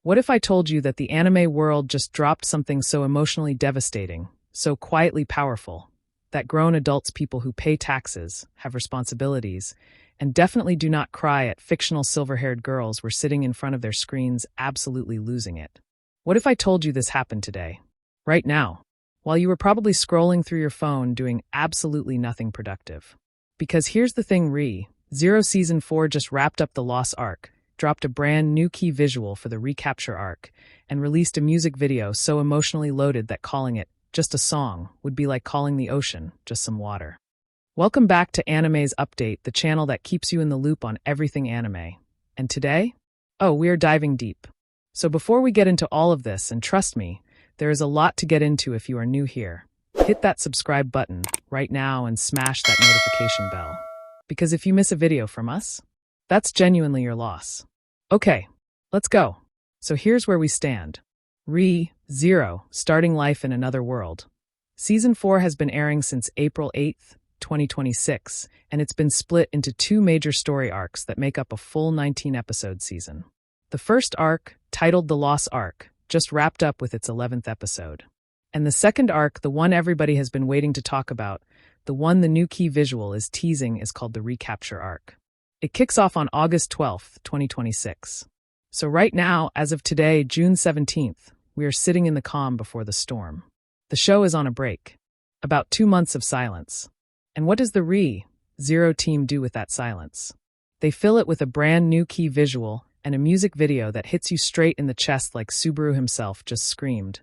What if I told you that the anime world just dropped something so emotionally devastating, so quietly powerful, that grown adults, people who pay taxes, have responsibilities, and definitely do not cry at fictional silver-haired girls were sitting in front of their screens absolutely losing it? What if I told you this happened today, right now, while you were probably scrolling through your phone doing absolutely nothing productive? Because here's the thing, Zero Season 4 just wrapped up the Lost Arc, dropped a brand new key visual for the Recapture Arc, and released a music video so emotionally loaded that calling it just a song would be like calling the ocean just some water. Welcome back to Anime's Update, the channel that keeps you in the loop on everything anime. And today? Oh, we're diving deep. So before we get into all of this, and trust me, there is a lot to get into if you are new here, hit that subscribe button right now and smash that notification bell. Because if you miss a video from us, that's genuinely your loss. Okay, let's go. So here's where we stand. Zero, starting life in another world. Season 4 has been airing since April 8th, 2026, and it's been split into two major story arcs that make up a full 19-episode season. The first arc, titled The Lost Arc, just wrapped up with its 11th episode. And the second arc, the one everybody has been waiting to talk about, the one the new key visual is teasing, is called the Recapture Arc. It kicks off on August 12th, 2026. So right now, as of today, June 17th, we are sitting in the calm before the storm. The show is on a break. About 2 months of silence. And what does the Zero team do with that silence? They fill it with a brand new key visual and a music video that hits you straight in the chest like Subaru himself just screamed,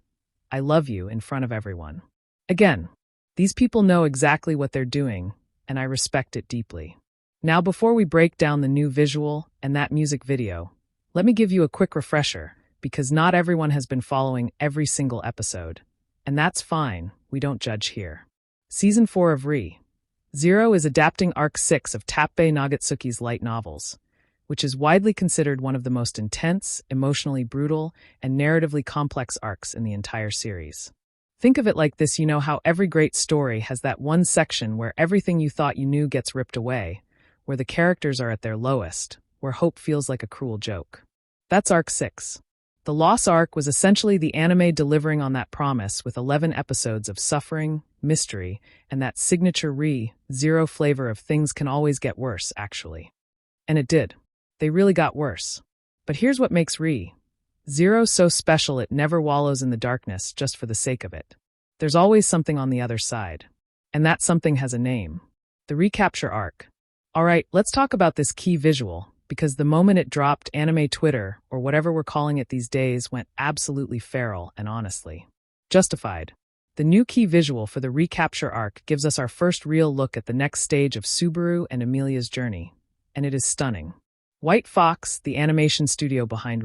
"I love you," in front of everyone. Again, these people know exactly what they're doing, and I respect it deeply. Now, before we break down the new visual and that music video, let me give you a quick refresher, because not everyone has been following every single episode. And that's fine, we don't judge here. Season 4 of Zero is adapting Arc 6 of Tappei Nagatsuki's light novels, which is widely considered one of the most intense, emotionally brutal, and narratively complex arcs in the entire series. Think of it like this: you know how every great story has that one section where everything you thought you knew gets ripped away, where the characters are at their lowest, where hope feels like a cruel joke. That's Arc 6. The Lost Arc was essentially the anime delivering on that promise with 11 episodes of suffering, mystery, and that signature Zero flavor of things can always get worse, actually. And it did. They really got worse. But here's what makes Zero so special: it never wallows in the darkness just for the sake of it. There's always something on the other side. And that something has a name. The Recapture Arc. Alright, let's talk about this key visual, because the moment it dropped, anime Twitter, or whatever we're calling it these days, went absolutely feral, and honestly justified. The new key visual for the Recapture Arc gives us our first real look at the next stage of Subaru and Emilia's journey, and it is stunning. White Fox, the animation studio behind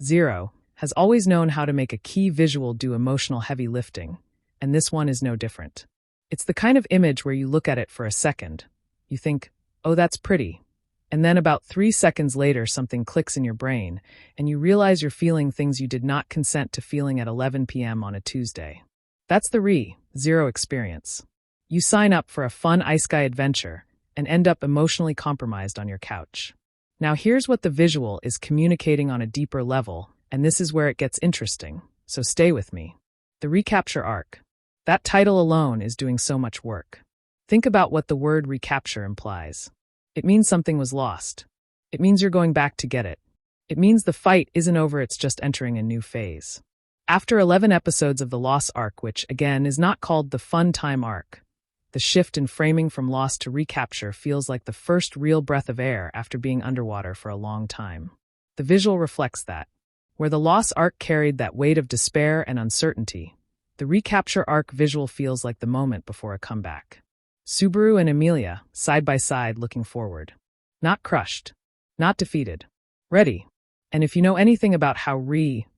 Zero, has always known how to make a key visual do emotional heavy lifting, and this one is no different. It's the kind of image where you look at it for a second, you think, "Oh, that's pretty," and then about 3 seconds later something clicks in your brain, and you realize you're feeling things you did not consent to feeling at 11 p.m. on a Tuesday. That's the Zero experience. You sign up for a fun isekai adventure and end up emotionally compromised on your couch. Now here's what the visual is communicating on a deeper level, and this is where it gets interesting, so stay with me. The Recapture Arc. That title alone is doing so much work. Think about what the word recapture implies. It means something was lost. It means you're going back to get it. It means the fight isn't over, it's just entering a new phase. After 11 episodes of the Lost Arc, which, again, is not called the Fun Time Arc, the shift in framing from Lost to Recapture feels like the first real breath of air after being underwater for a long time. The visual reflects that. Where the Lost Arc carried that weight of despair and uncertainty, the Recapture Arc visual feels like the moment before a comeback. Subaru and Emilia, side by side, looking forward. Not crushed. Not defeated. Ready. And if you know anything about how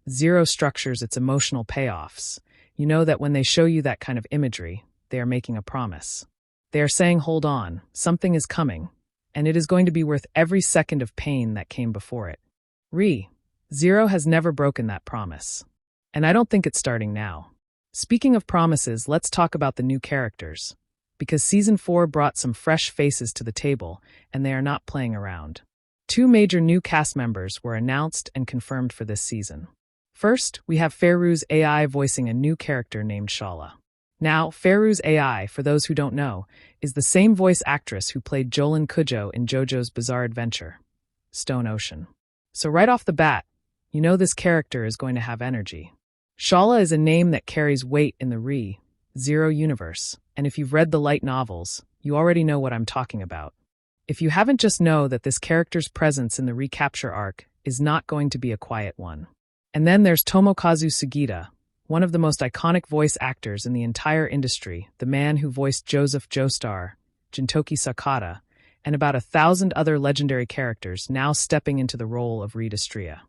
Zero structures its emotional payoffs, you know that when they show you that kind of imagery, they are making a promise. They are saying, hold on, something is coming, and it is going to be worth every second of pain that came before it. Zero has never broken that promise. And I don't think it's starting now. Speaking of promises, let's talk about the new characters. Because Season 4 brought some fresh faces to the table, and they are not playing around. 2 major new cast members were announced and confirmed for this season. First, we have Fairu's AI voicing a new character named Shala. Now, Fairu's AI, for those who don't know, is the same voice actress who played Jolin Kujo in JoJo's Bizarre Adventure, Stone Ocean. So right off the bat, you know this character is going to have energy. Shala is a name that carries weight in the Re-Zero universe, and if you've read the light novels, you already know what I'm talking about. If you haven't, just know that this character's presence in the Recapture Arc is not going to be a quiet one. And then there's Tomokazu Sugita, one of the most iconic voice actors in the entire industry, the man who voiced Joseph Joestar, Jintoki Sakata, and about 1,000 other legendary characters, now stepping into the role of Redestria.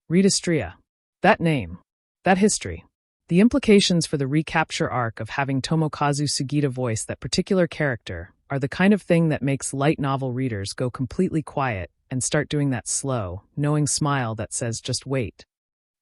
Redestria. That name. That history. The implications for the Recapture Arc of having Tomokazu Sugita voice that particular character are the kind of thing that makes light novel readers go completely quiet and start doing that slow, knowing smile that says just wait.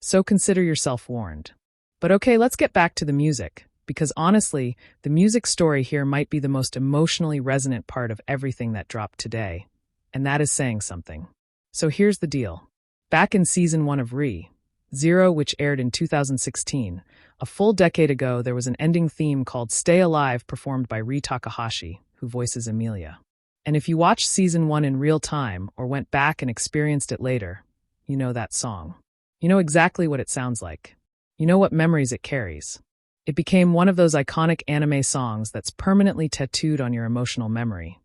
So consider yourself warned. But okay, let's get back to the music, because honestly, the music story here might be the most emotionally resonant part of everything that dropped today, and that is saying something. So here's the deal. Back in Season 1 of Re-Zero, which aired in 2016, a full decade ago, there was an ending theme called Stay Alive performed by Rie Takahashi, who voices Emilia. And if you watched Season 1 in real time or went back and experienced it later, you know that song. You know exactly what it sounds like. You know what memories it carries. It became one of those iconic anime songs that's permanently tattooed on your emotional memory.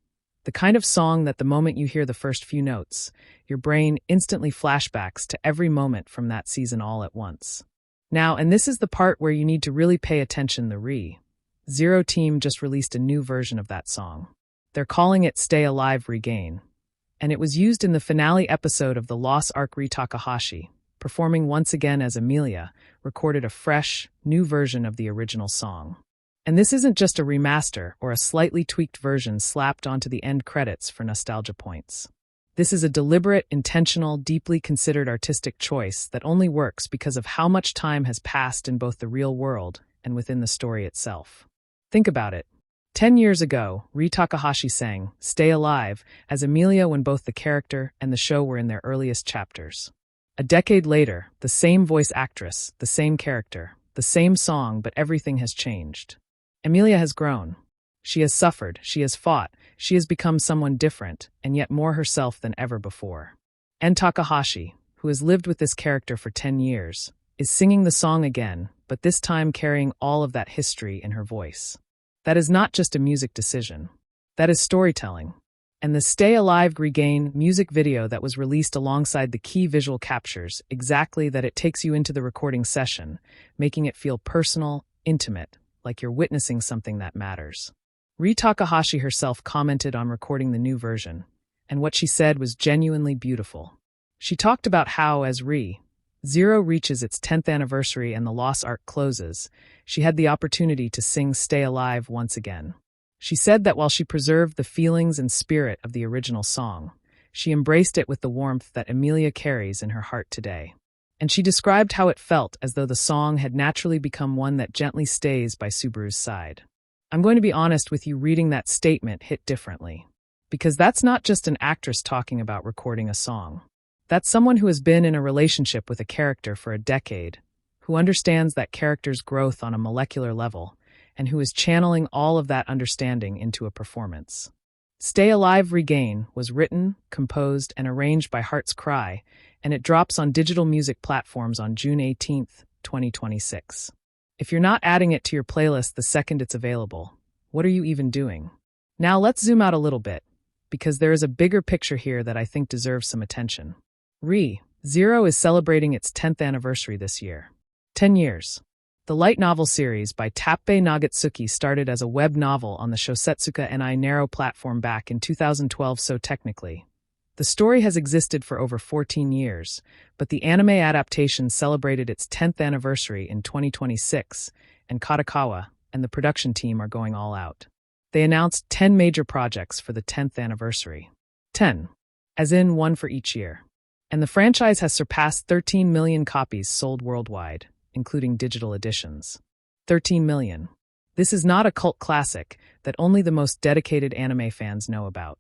The kind of song that the moment you hear the first few notes, your brain instantly flashbacks to every moment from that season all at once. Now, and this is the part where you need to really pay attention, the Re-Zero team just released a new version of that song. They're calling it Stay Alive Regain. And it was used in the finale episode of the Lost Arc. Rie Takahashi, performing once again as Emilia, recorded a fresh, new version of the original song. And this isn't just a remaster or a slightly tweaked version slapped onto the end credits for nostalgia points. This is a deliberate, intentional, deeply considered artistic choice that only works because of how much time has passed in both the real world and within the story itself. Think about it. 10 years ago, Rie Takahashi sang Stay Alive as Emilia when both the character and the show were in their earliest chapters. A decade later, the same voice actress, the same character, the same song, but everything has changed. Emilia has grown. She has suffered, she has fought, she has become someone different, and yet more herself than ever before. And Takahashi, who has lived with this character for 10 years, is singing the song again, but this time carrying all of that history in her voice. That is not just a music decision. That is storytelling. And the Stay Alive Regain music video that was released alongside the key visual captures exactly that. It takes you into the recording session, making it feel personal, intimate, like you're witnessing something that matters. Rie Takahashi herself commented on recording the new version, and what she said was genuinely beautiful. She talked about how, as Re-Zero reaches its 10th anniversary and the Lost Arc closes, she had the opportunity to sing Stay Alive once again. She said that while she preserved the feelings and spirit of the original song, she embraced it with the warmth that Emilia carries in her heart today. And she described how it felt as though the song had naturally become one that gently stays by Subaru's side. I'm going to be honest with you, reading that statement hit differently. Because that's not just an actress talking about recording a song. That's someone who has been in a relationship with a character for a decade, who understands that character's growth on a molecular level, and who is channeling all of that understanding into a performance. Stay Alive Regain was written, composed, and arranged by Heart's Cry, and it drops on digital music platforms on June 18, 2026. If you're not adding it to your playlist the second it's available, what are you even doing? Now let's zoom out a little bit, because there is a bigger picture here that I think deserves some attention. Re-Zero is celebrating its 10th anniversary this year. 10 years. The light novel series by Tappei Nagatsuki started as a web novel on the Shosetsuka ni Narrow platform back in 2012, so technically. The story has existed for over 14 years, but the anime adaptation celebrated its 10th anniversary in 2026, and Kadokawa and the production team are going all out. They announced 10 major projects for the 10th anniversary. 10. As in one for each year. And the franchise has surpassed 13 million copies sold worldwide, including digital editions. 13 million. This is not a cult classic that only the most dedicated anime fans know about.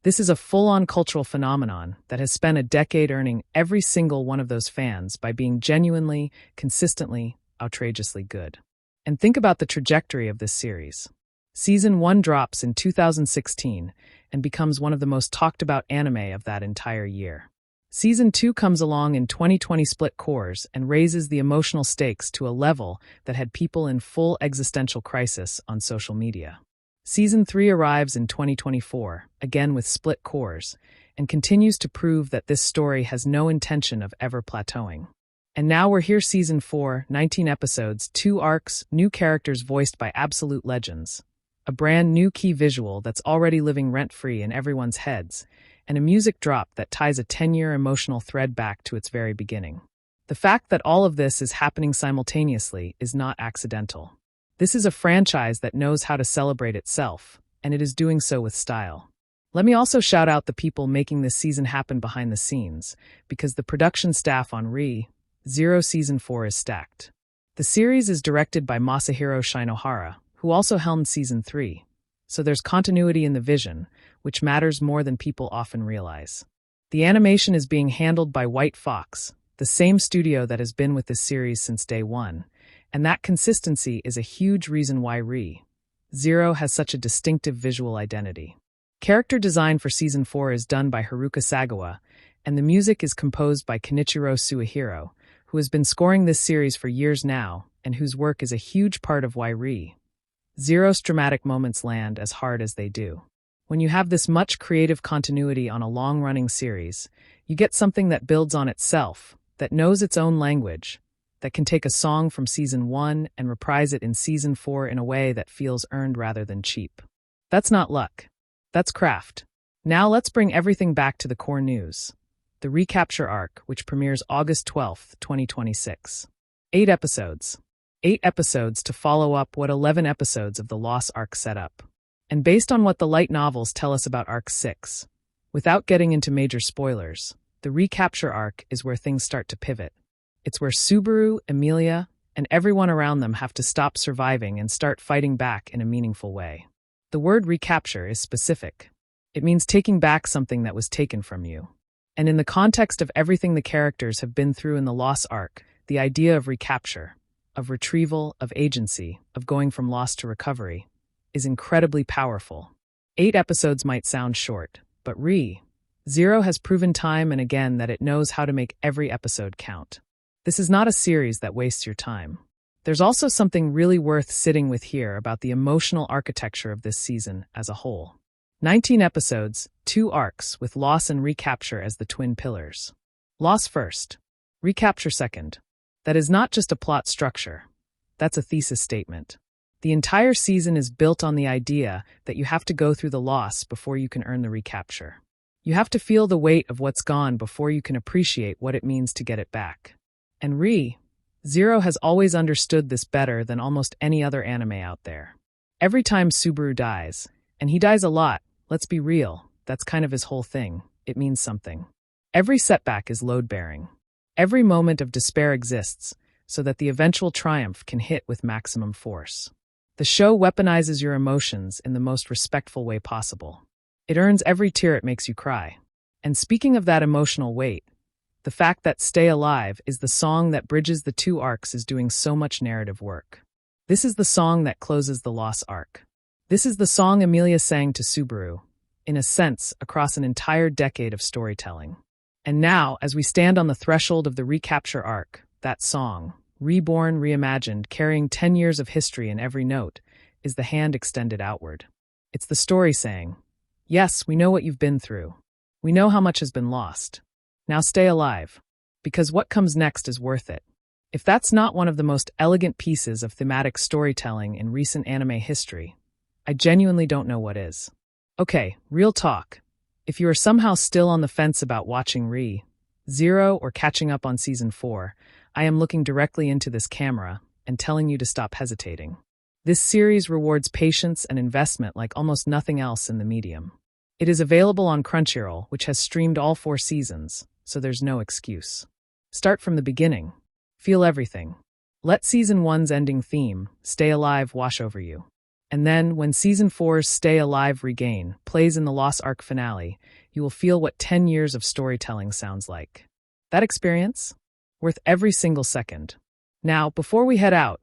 This is a full-on cultural phenomenon that has spent a decade earning every single one of those fans by being genuinely, consistently, outrageously good. And think about the trajectory of this series. Season 1 drops in 2016 and becomes one of the most talked-about anime of that entire year. Season 2 comes along in 2020 split cores and raises the emotional stakes to a level that had people in full existential crisis on social media. Season 3 arrives in 2024, again with split cores, and continues to prove that this story has no intention of ever plateauing. And now we're here, Season 4, 19 episodes, 2 arcs, new characters voiced by absolute legends, a brand new key visual that's already living rent-free in everyone's heads, and a music drop that ties a 10-year emotional thread back to its very beginning. The fact that all of this is happening simultaneously is not accidental. This is a franchise that knows how to celebrate itself, and it is doing so with style. Let me also shout out the people making this season happen behind the scenes, because the production staff on Re:0 Season 4 is stacked. The series is directed by Masahiro Shinohara, who also helmed Season 3, so there's continuity in the vision, which matters more than people often realize. The animation is being handled by White Fox, the same studio that has been with this series since day one, and that consistency is a huge reason why Re:0 has such a distinctive visual identity. Character design for Season 4 is done by Haruka Sagawa, and the music is composed by Kenichiro Suehiro, who has been scoring this series for years now, and whose work is a huge part of why Re:0's dramatic moments land as hard as they do. When you have this much creative continuity on a long-running series, you get something that builds on itself, that knows its own language, that can take a song from Season 1 and reprise it in Season 4 in a way that feels earned rather than cheap. That's not luck. That's craft. Now let's bring everything back to the core news. The Recapture Arc, which premieres August 12, 2026. 8 episodes. 8 episodes to follow up what 11 episodes of the Lost Arc set up. And based on what the light novels tell us about Arc 6, without getting into major spoilers, the Recapture Arc is where things start to pivot. It's where Subaru, Emilia, and everyone around them have to stop surviving and start fighting back in a meaningful way. The word recapture is specific. It means taking back something that was taken from you. And in the context of everything the characters have been through in the Lost Arc, the idea of recapture, of retrieval, of agency, of going from loss to recovery, is incredibly powerful. 8 episodes might sound short, but Re:0 has proven time and again that it knows how to make every episode count. This is not a series that wastes your time. There's also something really worth sitting with here about the emotional architecture of this season as a whole. 19 episodes, 2 arcs, with loss and recapture as the twin pillars. Loss first, recapture second. That is not just a plot structure. That's a thesis statement. The entire season is built on the idea that you have to go through the loss before you can earn the recapture. You have to feel the weight of what's gone before you can appreciate what it means to get it back. And Re:0 has always understood this better than almost any other anime out there. Every time Subaru dies, and he dies a lot, let's be real, that's kind of his whole thing, it means something. Every setback is load-bearing. Every moment of despair exists, so that the eventual triumph can hit with maximum force. The show weaponizes your emotions in the most respectful way possible. It earns every tear it makes you cry. And speaking of that emotional weight, the fact that Stay Alive is the song that bridges the 2 arcs is doing so much narrative work. This is the song that closes the Lost Arc. This is the song Emilia sang to Subaru, in a sense, across an entire decade of storytelling. And now, as we stand on the threshold of the Recapture Arc, that song, reborn, reimagined, carrying 10 years of history in every note, is the hand extended outward. It's the story saying, yes, we know what you've been through. We know how much has been lost. Now stay alive, because what comes next is worth it. If that's not one of the most elegant pieces of thematic storytelling in recent anime history, I genuinely don't know what is. Okay, real talk. If you are somehow still on the fence about watching Re:0 or catching up on Season 4, I am looking directly into this camera and telling you to stop hesitating. This series rewards patience and investment like almost nothing else in the medium. It is available on Crunchyroll, which has streamed all 4 seasons, so there's no excuse. Start from the beginning. Feel everything. Let Season 1's ending theme, Stay Alive, wash over you. And then, when Season 4's Stay Alive Regain plays in the Lost Arc finale, you will feel what 10 years of storytelling sounds like. That experience? Worth every single second. Now, before we head out,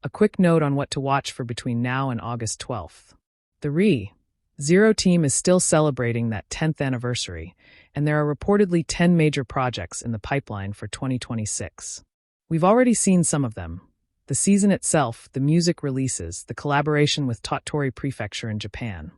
a quick note on what to watch for between now and August 12th. The Zero team is still celebrating that 10th anniversary, and there are reportedly 10 major projects in the pipeline for 2026. We've already seen some of them. The season itself, the music releases, the collaboration with Tottori Prefecture in Japan.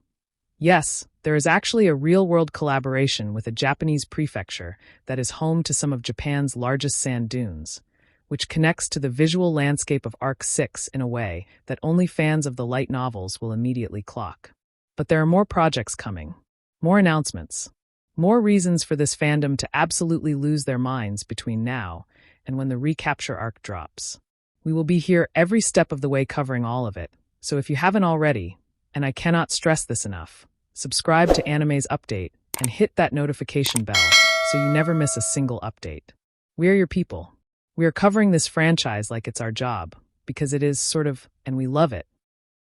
Yes, there is actually a real-world collaboration with a Japanese prefecture that is home to some of Japan's largest sand dunes, which connects to the visual landscape of Arc 6 in a way that only fans of the light novels will immediately clock. But there are more projects coming, more announcements, more reasons for this fandom to absolutely lose their minds between now and when the Recapture Arc drops. We will be here every step of the way covering all of it, so if you haven't already, and I cannot stress this enough, subscribe to Anime's Update and hit that notification bell so you never miss a single update. We are your people. We are covering this franchise like it's our job, because it is sort of, and we love it.